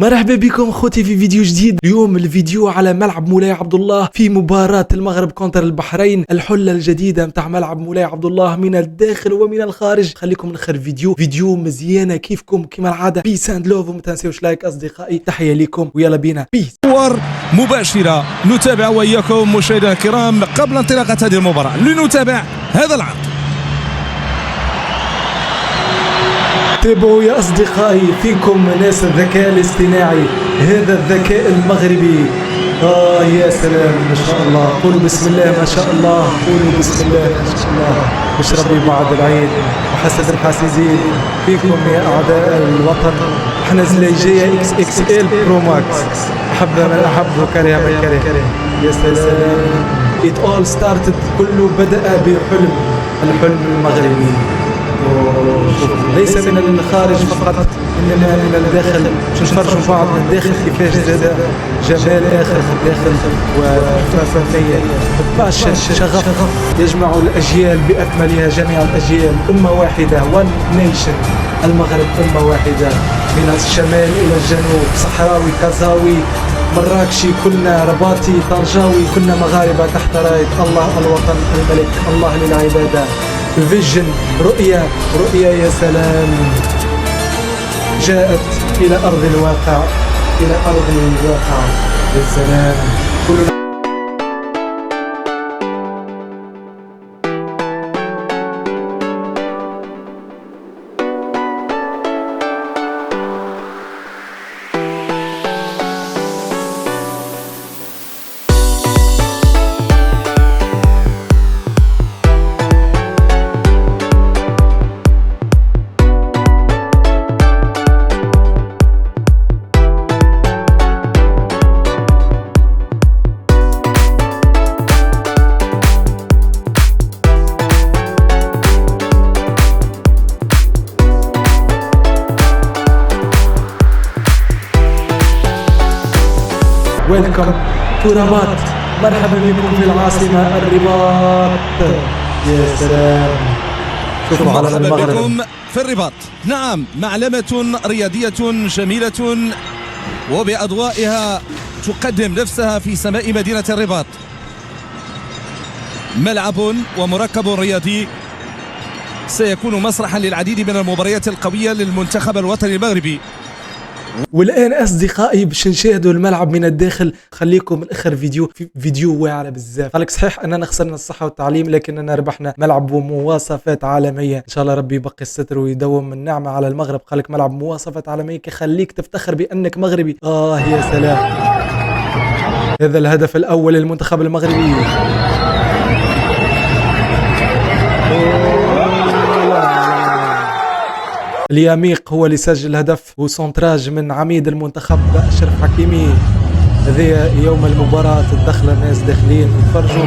مرحبا بكم اخوتي في فيديو جديد. اليوم الفيديو على ملعب مولاي عبد الله في مباراة المغرب كونتر البحرين، الحلة الجديدة متاع ملعب مولاي عبد الله من الداخل ومن الخارج. خليكم نخر فيديو مزيانة كيفكم كما العادة. بيس اند لوف، وما تنسيوش لايك اصدقائي. تحية لكم ويلا بينا بيس. صور مباشرة نتابع وإياكم مشاهدينا الكرام قبل انطلاقة هذه المباراة لنتابع هذا العرض. تابعوا يا أصدقائي، فيكم ناس الذكاء الاصطناعي، هذا الذكاء المغربي. يا سلام ما شاء الله. قولوا بسم الله ما شاء الله، قولوا بسم الله ما شاء الله. اشربي بعد العيد وحسد الحاسدين فيكم يا أعداء الوطن. احنا زلايجية XXL برو ماكس، أحب من أحب وكره من كره. يا سلام. It all started، كله بدأ بحلم، الحلم المغربي. ليس من الخارج فقط، انما من الداخل. باش نفرجوا بعض من الداخل كيفاش زاد جمال اخر من الداخل وفنية باشا شغف يجمع الاجيال باكملها، جميع الاجيال امه واحده، one nation. المغرب امه واحده من الشمال الى الجنوب، صحراوي كازاوي مراكشي، كنا رباطي طنجاوي، كنا مغاربه تحت رايه الله الوطن الملك، الله للعباده. فيجن، رؤية يا سلام، جاءت إلى أرض الواقع، إلى أرض الواقع. يا سلام. كلنا ويلكم تو رباط، مرحبا بكم في العاصمة الرباط. يا سلام. شوفوا على مرحبا المغرب بكم في الرباط. نعم، معلمة رياضية جميلة وبأضوائها تقدم نفسها في سماء مدينة الرباط. ملعب ومركب رياضي سيكون مسرحا للعديد من المباريات القوية للمنتخب الوطني المغربي. والان اصدقائي باش نشاهدوا الملعب من الداخل. خليكم الاخر فيديو واعر بزاف. قالك صحيح اننا خسرنا الصحه والتعليم، لكننا ربحنا ملعب ومواصفات عالميه. ان شاء الله ربي يبقي الستر ويدوم النعمه على المغرب. قالك ملعب مواصفات عالميه كيخليك تفتخر بانك مغربي. يا سلام. هذا الهدف الاول للمنتخب المغربي. اليميق هو اللي سجل الهدف، وسونتراج من عميد المنتخب أشرف حكيمي. هذه يوم المباراة، الدخلة الناس داخلين يتفرجوا.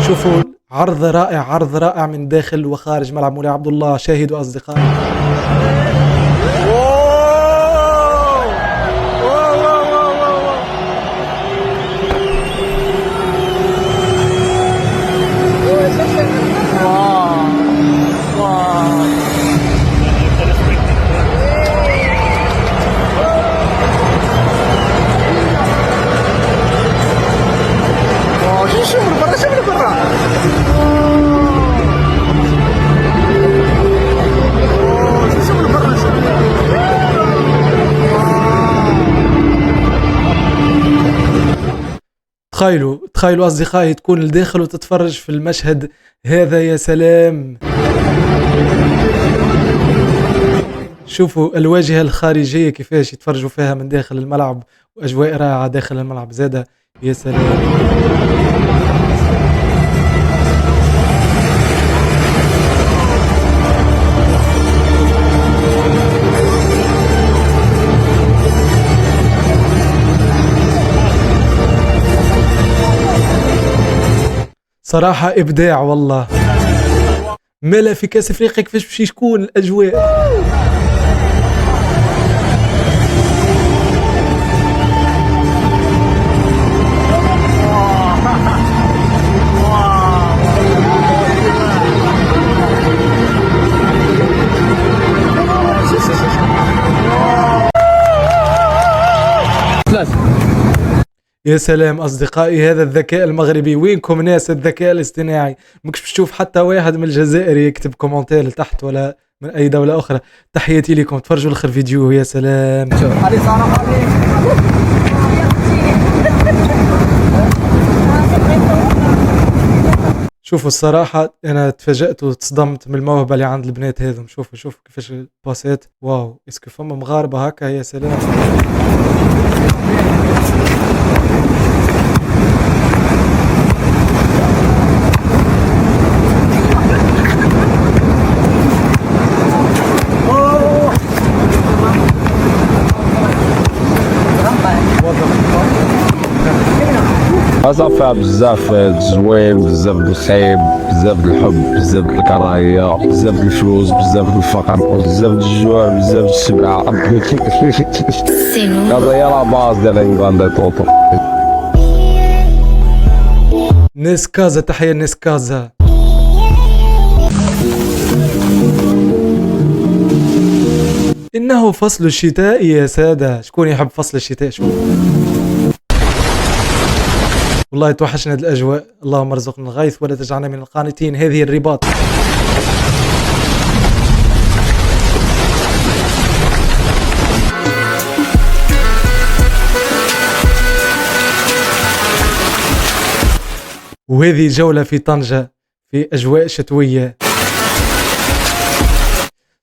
شوفوا عرض رائع من داخل وخارج ملعب مولاي عبد الله. شاهدوا أصدقائي. تخيلوا أصدقائي تكون الداخل وتتفرج في المشهد هذا. يا سلام. شوفوا الواجهة الخارجية كيفاش يتفرجوا فيها من داخل الملعب، وأجواء رائعة داخل الملعب زادة. يا سلام. صراحة إبداع والله. ملا في كأس أفريقيا كيفاش باش تكون الأجواء. خلاص. يا سلام أصدقائي، هذا الذكاء المغربي. وينكم ناس الذكاء الاصطناعي؟ مكش بتشوف حتى واحد من الجزائر يكتب كومنتير لتحت ولا من أي دولة أخرى. تحياتي لكم، تفرجوا الآخر فيديو. يا سلام. شوفوا الصراحة أنا تفاجأت وتصدمت من الموهبة اللي عند البنات هذم. شوفوا كيفاش الباسات، واو. اسكو فما مغاربة هكا؟ يا سلام. صافي بزاف زوين، بزاف د الخيب، بزاف د الحب، بزاف د الكراهيه، بزاف د الفلوس، بزاف د الفقر، بزاف د الجوع، بزاف د الشبعه. هذا هي لا باز ديال انغلاند طوطو. ناس كازا، تحية ناس كازا. إنه فصل الشتاء يا سادة. شكون يحب فصل الشتاء؟ شوف والله توحشنا هذه الأجواء. اللهم ارزقنا الغيث ولا تجعلنا من القانتين. هذه الرباط. وهذه جولة في طنجة في أجواء شتوية.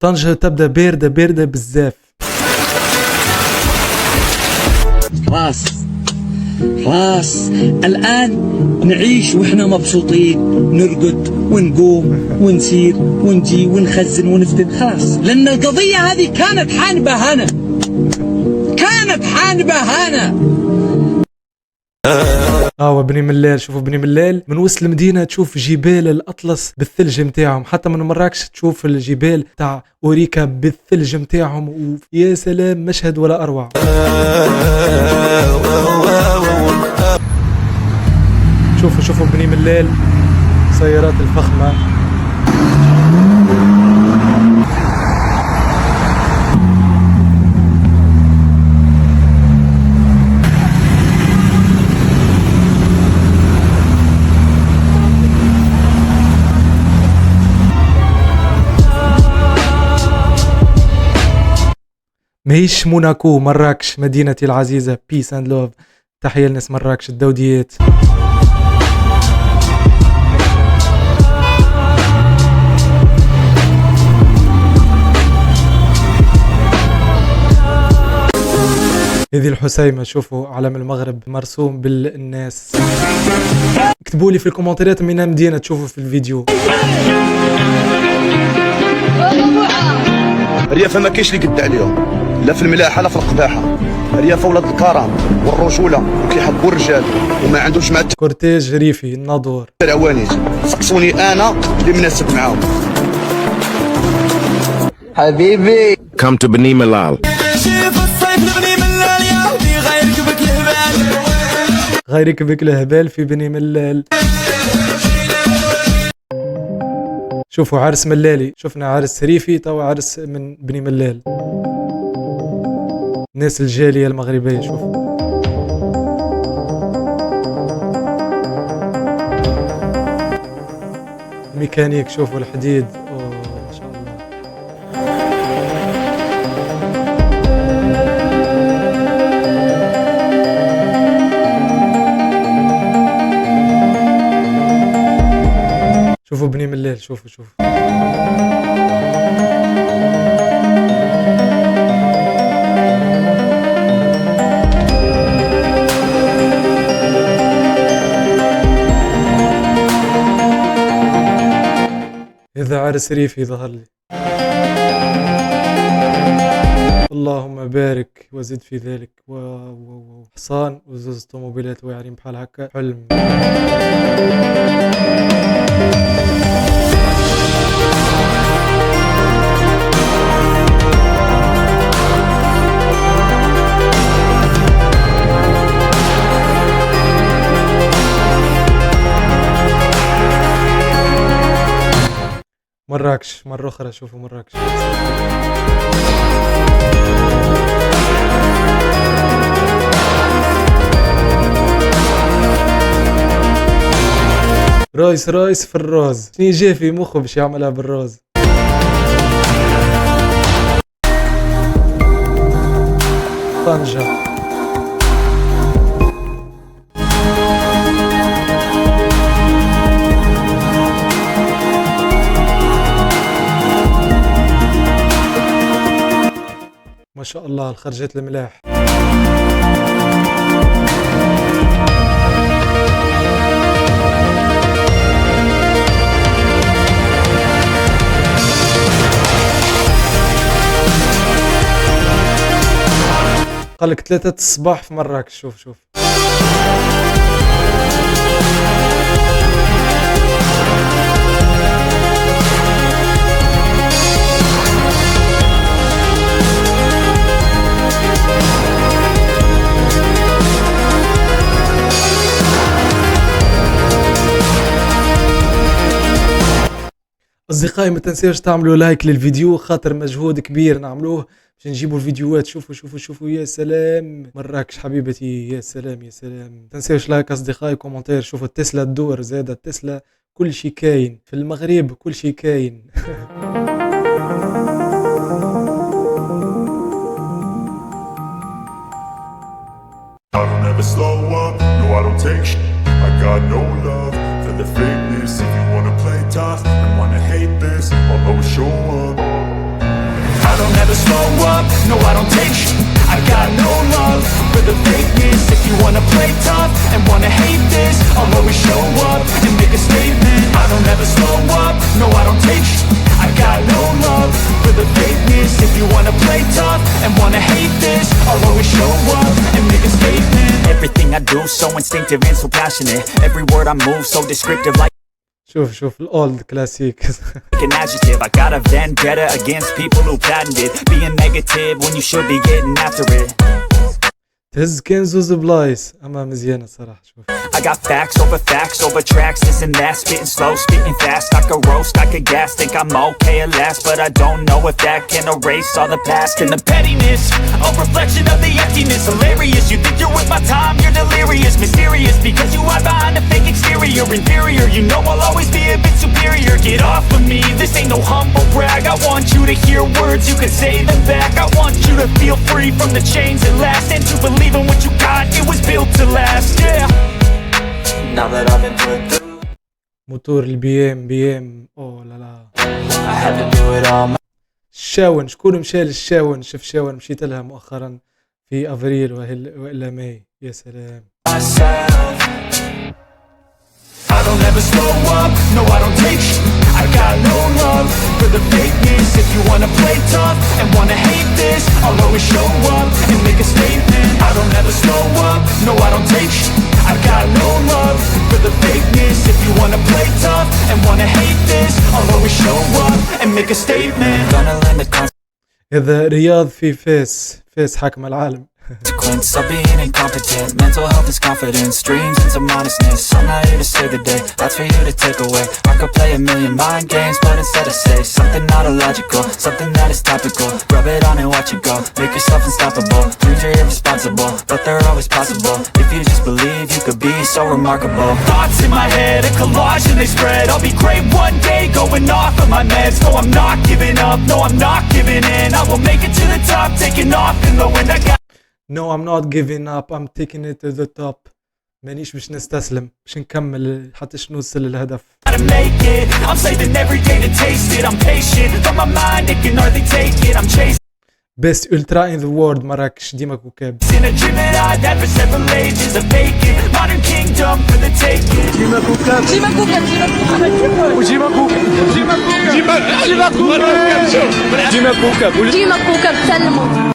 طنجة تبدأ باردة بزاف. خلاص الآن نعيش وإحنا مبسوطين، نرقد ونقوم ونسير ونجي ونخزن ونفتن. خلاص، لأن القضية هذه كانت حانبة هنا. بني ملال. شوفوا بني ملال من وسط المدينة تشوف جبال الأطلس بالثلج متاعهم، حتى من مراكش تشوف الجبال تاع أوريكا بالثلج متاعهم. يا سلام، مشهد ولا أروع. شوفوا بني ملال، سيارات الفخمة. ماهيش موناكو، مراكش مدينتي العزيزة. بيس اند لوف. تحية لناس مراكش الدوديات. هذه الحسيمة. شوفوا علم المغرب مرسوم بالناس. اكتبوا لي في الكومنتات من مدينة تشوفوا في الفيديو. الريافة ما كاينش اللي قد عليهم، لا في الملاحة لا في القباحة. الريافة ولاد الكرم والرجولة وكيحبوا الرجال وما عندهمش مع كورتيج ريفي الناظور. العوانيت. سقسوني انا اللي مناسب معاهم. حبيبي Come to بني ملال. غيرك بك الهبال في بني ملال. شوفوا عرس ملالي. شفنا عرس ريفي، توا عرس من بني ملال. ناس الجالية المغربية. شوفوا ميكانيك. شوفوا الحديد. ما شاء الله. شوفوا بني ملال. شوفوا هذا عرس ريفي ظهر لي. اللهم بارك وزد في ذلك. حصان وزوز طوموبيلات واعرين بحال هكا. حلم. مراكش مرة أخرى. شوفوا مراكش. رايس في الروز. شنو جاي في مخه باش يعملها بالروز؟ طنجة. ما شاء الله الخرجات الملاح. قالك 3 الصباح في مراكش. شوف أصدقائي ما تنساوش تعملوا لايك للفيديو، خاطر مجهود كبير نعملوه باش نجيبوا الفيديوهات. شوفوا يا سلام مراكش حبيبتي، يا سلام يا سلام. تنساوش لايك أصدقائي، كومنتير. شوفوا التسلا تدور، زاد التسلا كل شي كاين في المغرب، كل شي كاين. I don't ever slow up, no I don't take sh**. I got no love for the fakeness. If you wanna play tough and wanna hate this, I'll always show up. I don't ever slow up, no I don't take sh**. I got no love for the fakeness. If you wanna play tough and wanna hate this, I'll always show up and make a statement. I don't ever slow up, no I don't take sh**. I got no love for the fakeness. If you wanna play tough and wanna hate this, I'll always show up and make a statement. Everything I do so instinctive and so passionate. Every word I move so descriptive like شوف الأولد كلاسيك. an adjective. I got a vendetta against people who patented being negative when you should be getting after it. تهز كان زوز بلايص، أما مزيانة صراحة. شوف I got facts over tracks, this and that, spitting slow, spitting fast. I could roast, I could gas, think I'm okay at last, but I don't know if that can erase all the past. And the pettiness, a reflection of the emptiness. Hilarious, you think you're with my time, you're delirious. Mysterious, because you hide behind a fake exterior. Inferior, you know I'll always be a bit superior. Get off of me, this ain't no humble brag. I want you to hear words, you can say them back. I want you to feel free from the chains that last, and to believe in what you got, it was built to last, yeah. Now that I've been put through, موتور البي ام اوه لا I had to do it all الشاون. شكون مشى للشاون؟ شوف شاون مشيت لها مؤخرا في افريل والا ماي. يا سلام. myself. I don't ever slow up, no I don't take sh**. I got no love for the fakeness. If you wanna play tough and wanna hate this, I'll always show up and make a statement. I don't ever slow up, no I don't take sh**. I got no love for the fakeness. If you wanna play tough and wanna hate this, I'll always show up and make a statement. Gonna learn the هذا رياض في فاس حاكم العالم. consequence of being incompetent. Mental health is confidence, dreams and some honestness. I'm not here to save the day, that's for you to take away. I could play a million mind games, but instead I say something not illogical, something that is topical. Rub it on and watch it go, make yourself unstoppable. Dreams are irresponsible, but they're always possible. If you just believe, you could be so remarkable. Thoughts in my head, a collage and they spread. I'll be great one day, going off of my meds. No, I'm not giving up, no, I'm not giving in. I will make it to the top, taking off in the wind. I got No I'm not giving up, I'm taking it to the top. مانيش باش نستسلم، باش نكمل حتى شنو نوصل للهدف. to make it. I'm saving every day to taste it. I'm patient, but my mind, it can hardly take it. I'm chasing best ultra in the world مراكش ديما كوكاب. a dream that I've had for several ages. A vacant modern kingdom for the taking. ديما كوكب ديما كوكب تلمو.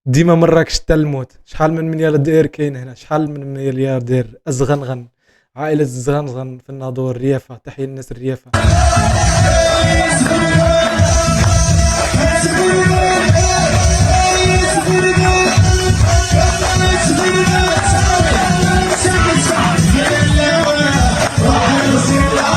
ديما مراكش تلموت. شحال من ملياردير كاين هنا، شحال من ملياردير. أزغنغن، عائلة الزغنغن في الناظور. الريافة، تحية الناس الريافة.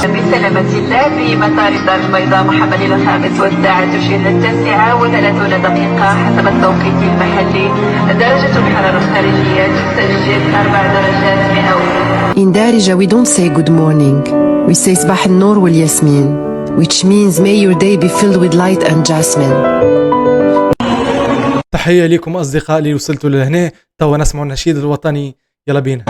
مثل أمام الله في مطار الدار البيضاء محمد الخامس، والساعة تشير 9:03 حسب التوقيت المحلي. درجة الحرارة الخارجية تسجل 4 درجات مئوية. In Darija we don't say good morning, we say صباح النور والياسمين, which means may your day be filled with light and jasmine. تحية لكم أصدقائي اللي وصلتوا لهنا. توا نسمعوا النشيد الوطني، يلا بينا.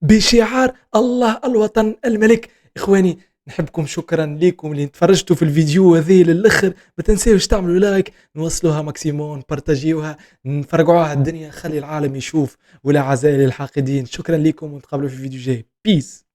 بشعار الله الوطن الملك. إخواني نحبكم، شكرا لكم اللي تفرجتوا في الفيديو هذه للآخر. ما تنسيوش تعملوا لايك، نوصلوها ماكسيمون، بارتاجيوها، نفرقعوها الدنيا، خلي العالم يشوف. ولا عزائي للحاقدين، شكرا لكم ونتقابلوا في فيديو جاي. بيس.